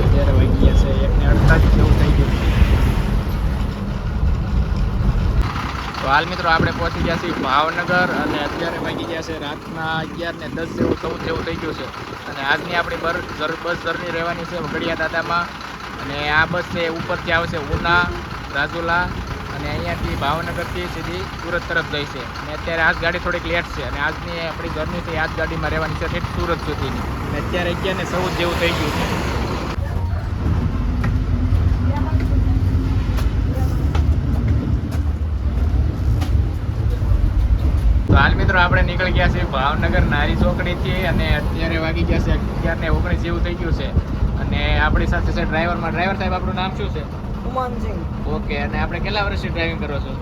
અત્યારે વાગી ગયા છે 1:48 જેવું થઈ ગયું. તો હાલ મિત્રો આપણે પહોંચી ગયા છીએ ભાવનગર અને અત્યારે વાગી ગયા છે રાતના 11:10 જેવું 14 જેવું થઈ ગયું છે. અને આજની આપણી બસ જર્ની રહેવાની છે વગડિયા દાદામાં. અને આ બસ છે ઉપરથી આવશે ઉના, રાજુલા અને અહીંયાથી ભાવનગરથી સીધી સુરત તરફ જાય છે. અને અત્યારે આજ ગાડી થોડીક લેટ છે અને આજની આપણી જર્ની છે આ જ ગાડીમાં રહેવાની છે ઠેઠ સુરત સુધીની. અને અત્યારે 11:14 જેવું થઈ ગયું છે. તો હાલ મિત્રો આપણે નીકળી ગયા છીએ ભાવનગર નારી ચોકડીથી અને અત્યારે વાગી ગયા છે 11:19 જેવું થઈ ગયું છે. અને આપણી સાથે છે ડ્રાઈવર સાહેબ, આપણું નામ શું છે? ઉમાનસિંહ. ઓકે. અને આપણે કેટલા વર્ષથી ડ્રાઇવિંગ કરો છો?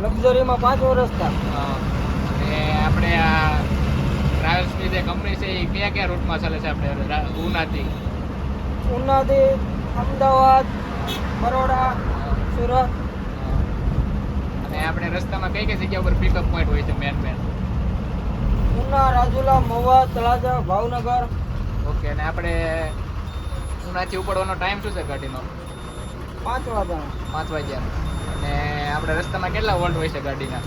લક્ઝરીમાં 5 વર્ષ થયા. અને આપણે આ ટ્રાવેલ્સની જે કંપની છે એ કયા રૂટમાં ચાલે છે? આપણે ઉનાથી અમદાવાદ, બરોડા, સુરત. અને આપણે રસ્તામાં કઈ જગ્યા ઉપર પિકઅપ પોઈન્ટ હોય છે મેન? ઉના, રાજુલા, મહુવા, તળાજા, ભાવનગર. ઓકે. અને આપણે ઉનાથી ઉપડવાનો ટાઈમ શું છે ગાડીનો? 5 વાગ્યાનો. 5 વાગ્યાનો. અને આપણે રસ્તામાં કેટલા વોલ્ટ હોય છે ગાડીના?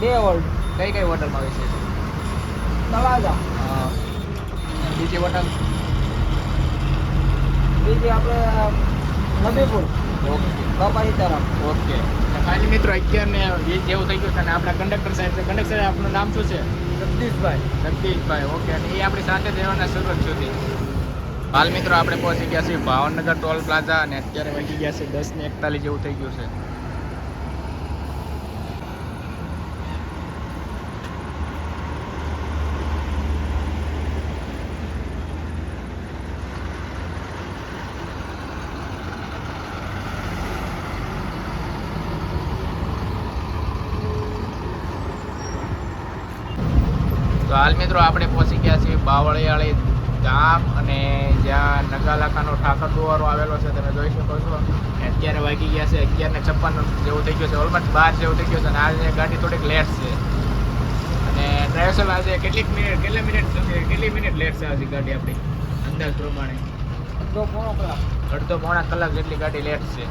2 વોલ્ટ. કઈ હોટલમાં હોય છે? તળાજા. બીજી હોટલ? બીજી આપણે નબીપુર. ઓકે. બાપા સીતારામ. ઓકે. ખાલી મિત્રો 11:20 જેવું થઈ ગયું છે. અને આપણા કંડક્ટર સાહેબ છે. કંડક્ટર સાહેબ આપનું નામ શું છે? જગદીશભાઈ. ઓકે. અને એ આપણી સાથે જ રહેવાના સુરત સુધી. હાલ મિત્રો આપણે પહોંચી ગયા છીએ ભાવનગર ટોલ પ્લાઝા અને અત્યારે વાગી ગયા છે 10:41 જેવું થઈ ગયું છે. તો હાલ મિત્રો આપણે પહોંચી ગયા છીએ બાવળિયાળી ગામ અને જ્યાં નગાલાખાનો ઠાકર દુવારો આવેલો છે તમે જોઈ શકો છો. અત્યારે વાગી ગયા છે 11:56 જેવું થઈ ગયું છે, ઓલમોસ્ટ 12 જેવું થઈ ગયું છે. અને આજે ગાડી થોડીક લેટ છે. અને ડ્રાઈવર સાહેબ આજે કેટલી મિનિટ લેટ છે આજે ગાડી આપણી અંદાજ પ્રમાણે? અડધો પોણા કલાક જેટલી ગાડી લેટ છે.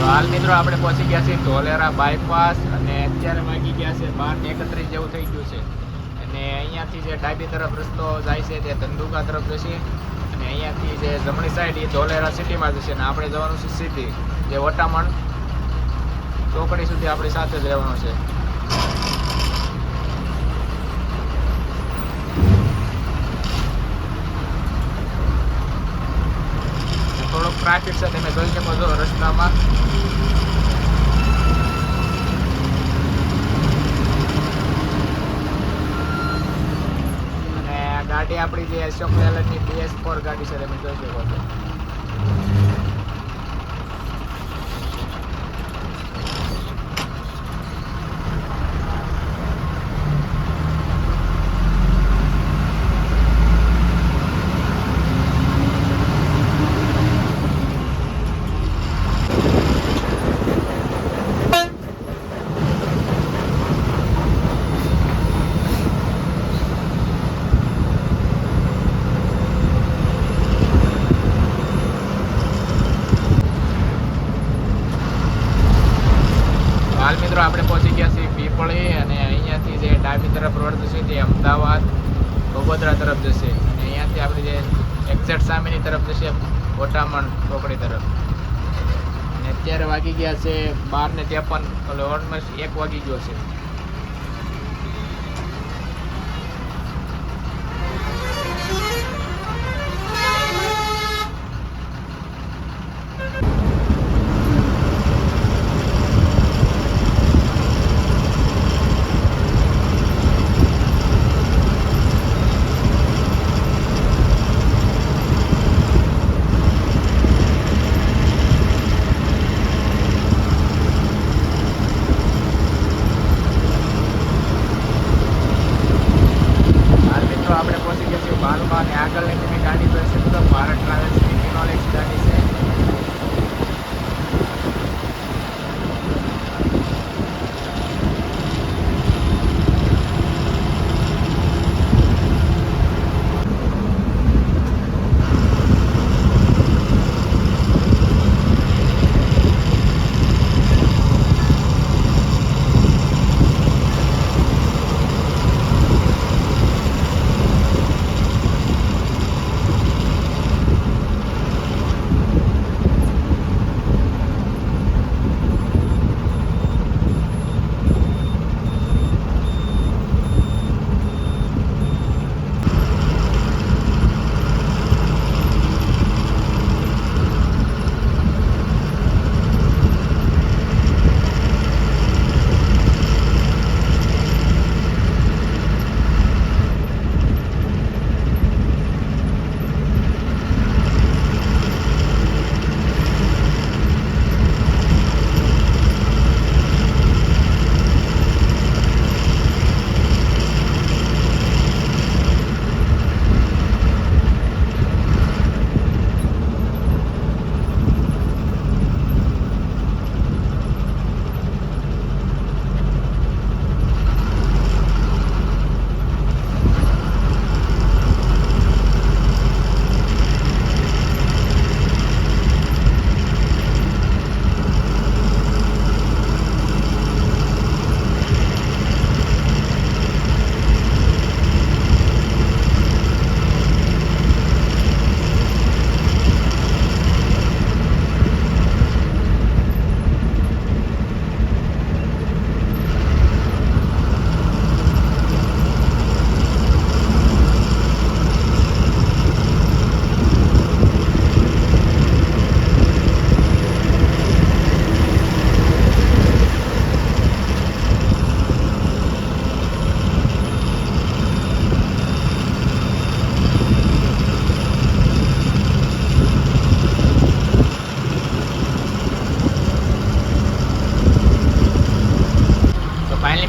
હાલ મિત્રો આપણે પહોંચી ગયા છીએ ધોલેરા બાયપાસ અને અત્યારે વાગી ગયા છે 12:31 જેવું થઈ ગયું છે. અને અહીંયાથી જે ડાબી તરફ રસ્તો જાય છે તે ધંધુકા તરફ જશે અને અહીંયાથી જે જમણી સાઈડ એ ધોલેરા સિટીમાં જશે. અને આપણે જવાનું છે સીધી જે વટામણ ચોકડી સુધી આપણી સાથે જ રહેવાનું છે. થોડોક ટ્રાફિક છે તમે જોઈ શકો છો રસ્તામાં. અને આ ગાડી આપણી જે અશોક લેલનની BS4 ગાડી છે તમે જોઈ શકો છો. હાલ મિત્રો આપણે પહોંચી ગયા છીએ પીપળી અને અહીંયાથી જે ડાબી તરફ રોડ જશે તે અમદાવાદ બગોદરા તરફ જશે. અને અહીંયાથી આપણી જે એક્ઝેક્ટ સામેની તરફ જશે વટામણ ચોકડી તરફ. અને અત્યારે વાગી ગયા છે 12:53, એટલે ઓલમોસ્ટ 1 વાગી ગયો છે. ભારત ટ્રાવેલ્સની ફિનોલેક્સ ગાડી છે.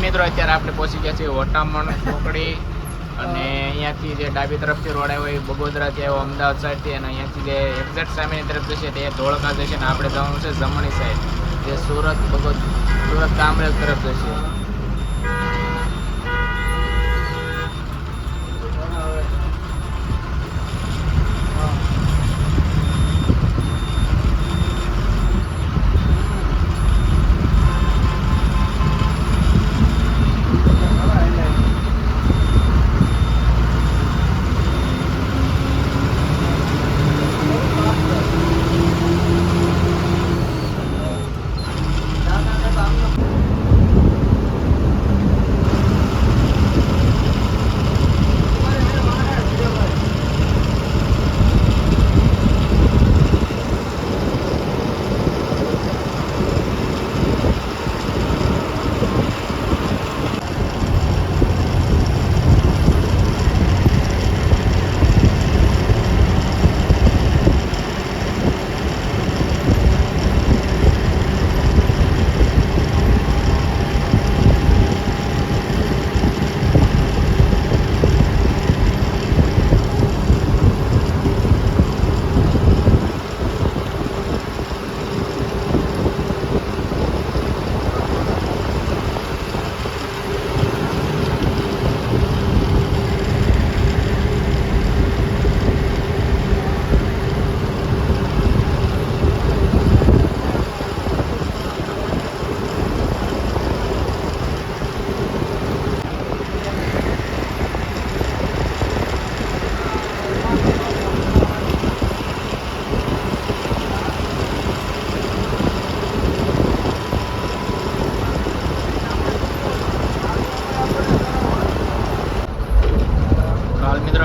મિત્રો અત્યારે આપણે પહોંચી ગયા છીએ વટામણ ચોકડી અને અહીંયાથી જે ડાબી તરફથી રોડ આવ્યો એ બગોદરાથી આવ્યો અમદાવાદ સાઈડથી અને અહીંયાથી જે એક્ઝેક્ટ સામેની તરફ જશે તે ધોળકા જશે અને આપણે જવાનું છે જમણી સાઈડ જે સુરત કામરેજ તરફ જશે.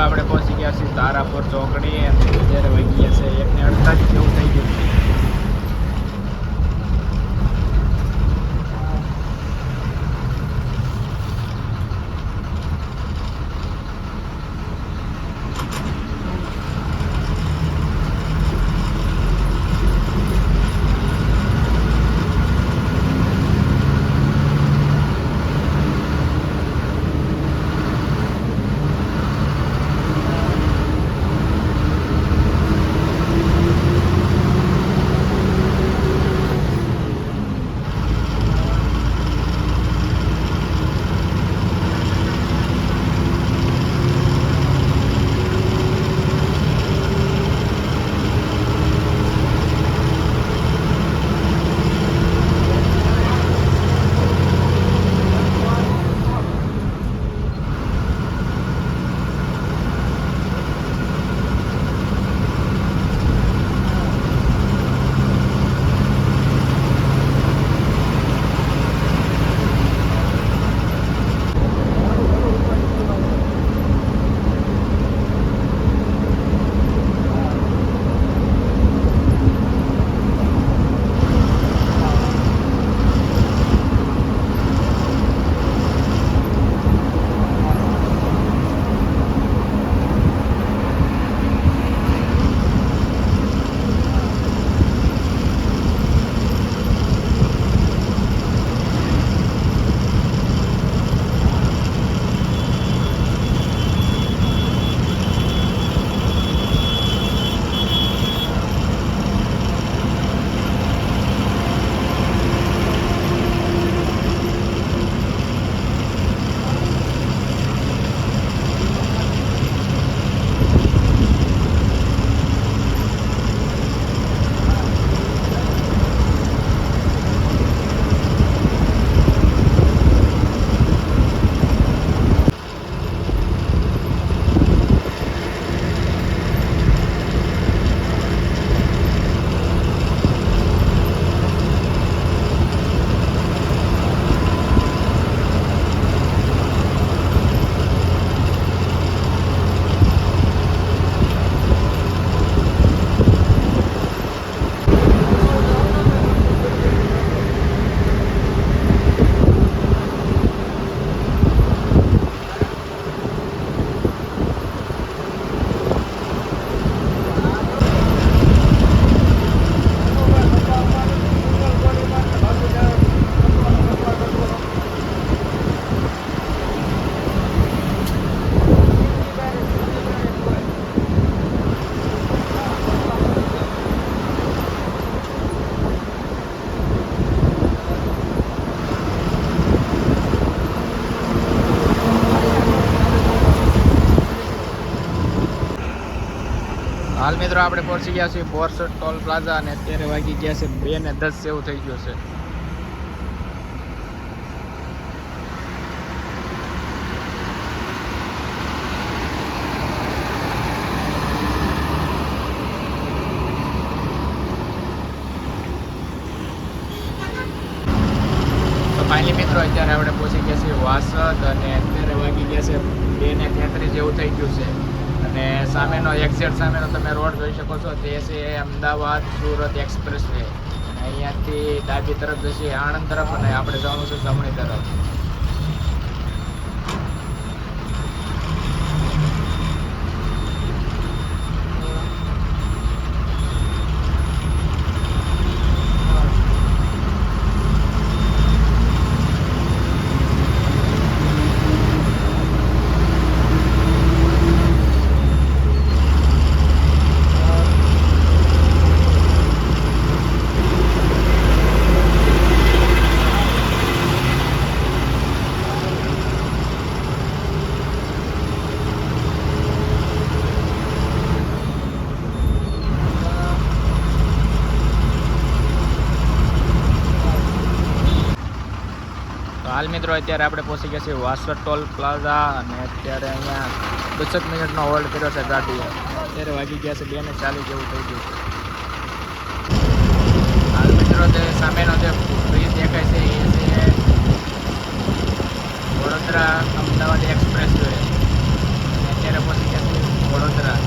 આપણે પહોંચી ગયા છીએ તારાપુર ચોકડી અને અત્યારે વાગી ગયા છે 1:48 જેવું થઈ ગયું. મિત્રો આપણે પહોંચી ગયા છીએ બોરસદ ટોલ પ્લાઝા અને અત્યારે વાગી ગયા છે 2:10 જેવું થઈ ગયું છે. ફાઇનલી મિત્રો અત્યારે આપણે પહોંચી ગયા છીએ વાસદ અને અત્યારે વાગી ગયા છે 2:33 જેવું થઈ ગયું છે. અને સામેનો એક્ઝેક્ટ સામેનો તમે રોડ જોઈ શકો છો તે છે અમદાવાદ સુરત એક્સપ્રેસ વે. અને અહીંયાથી ડાબી તરફ જશે આણંદ તરફ અને આપણે જવાનું છે જમણી તરફ. હાલ મિત્રો અત્યારે આપણે પહોંચી ગયા છીએ વાસદ ટોલ પ્લાઝા અને અત્યારે અહીંયા 10 મિનિટનો હોલ્ડ કર્યો છે ગાડીએ. અત્યારે વાગી ગયા છે 2:40 જેવું થઈ ગયું છે. હાલ મિત્રો તે સામેનો જે બ્રિજ દેખાય છે એ છે વડોદરા અમદાવાદ એક્સપ્રેસ વે. અત્યારે પહોંચી ગયા છીએ વડોદરા.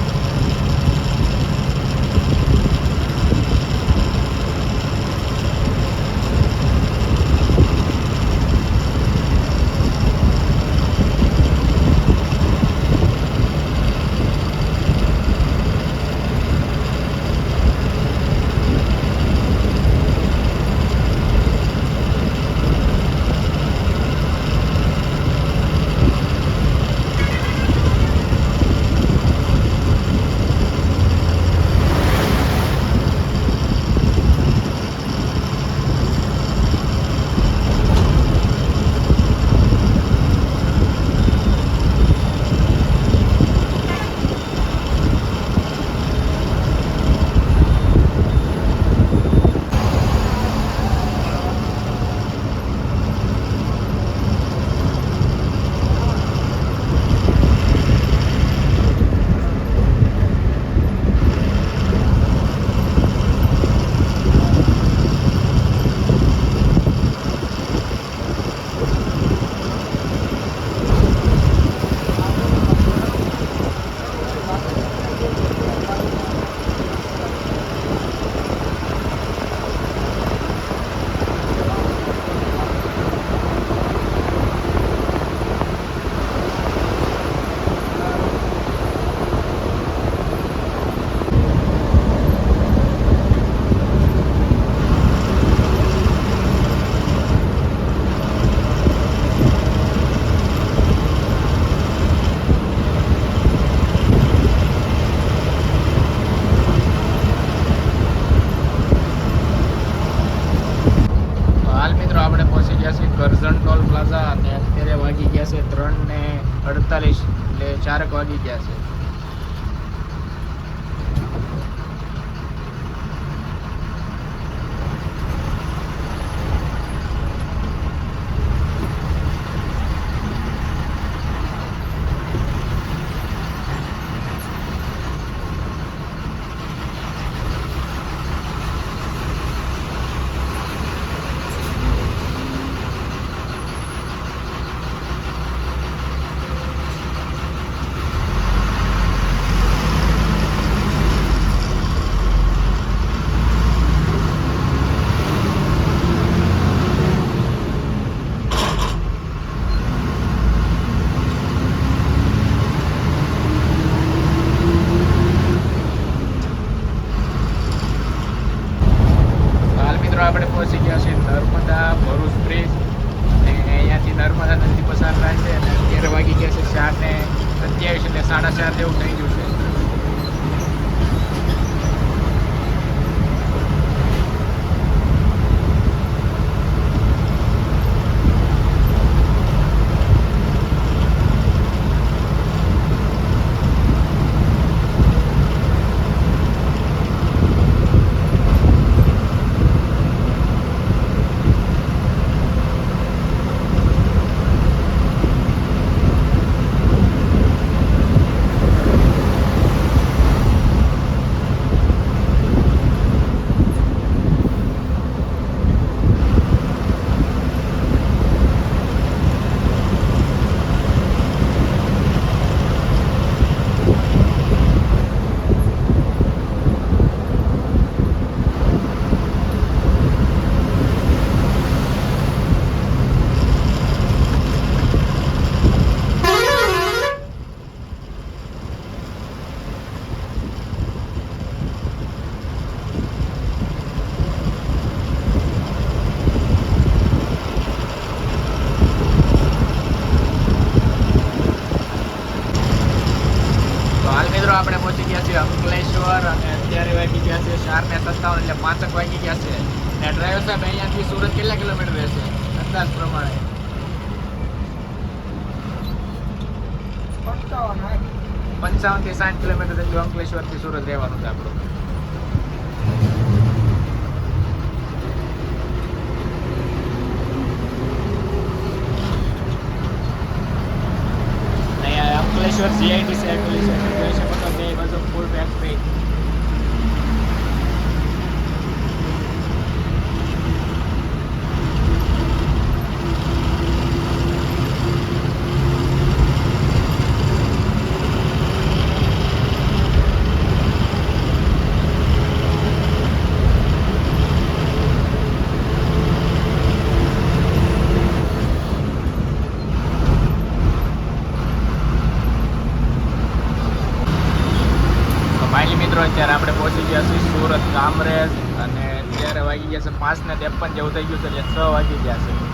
કરજણ ટોલ પ્લાઝા અને અત્યારે વાગી ગયા છે 3:48 એટલે 4 વાગી ગયા છે. આપણે પહોંચી ગયા છીએ નર્મદા ભરૂચ બ્રિજ અને અહીંયાથી નર્મદા નદી પસાર થાય છે અને અત્યારે વાગી ગયા છે 4:27 એટલે 4:30 જેવું થઈ ગયું છે. અને અત્યારે વાગી ગયા છે 4:57 એટલે 5 વાગી ગયા છે. અને ડ્રાઈવર સાહેબ અહીંયાથી સુરત કેટલા કિલોમીટર રહેશે અંદાજ પ્રમાણે? 55 થી 60 કિલોમીટર જેટલું અંકલેશ્વરથી સુરત રહેવાનું છે આપણું. અહીંયા અંકલેશ્વર જીઆઈડીસી અંકલેશ્વર જોઈ શકો છો બે બાજુ ફૂલ ફેક્ટરી. ફાઇનલી મિત્રો અત્યારે આપણે પહોંચી ગયા છીએ સુરત કામરેજ અને અત્યારે વાગી ગયા છે 5:53 જેવું થઈ ગયું છે એટલે 6 વાગી ગયા છે.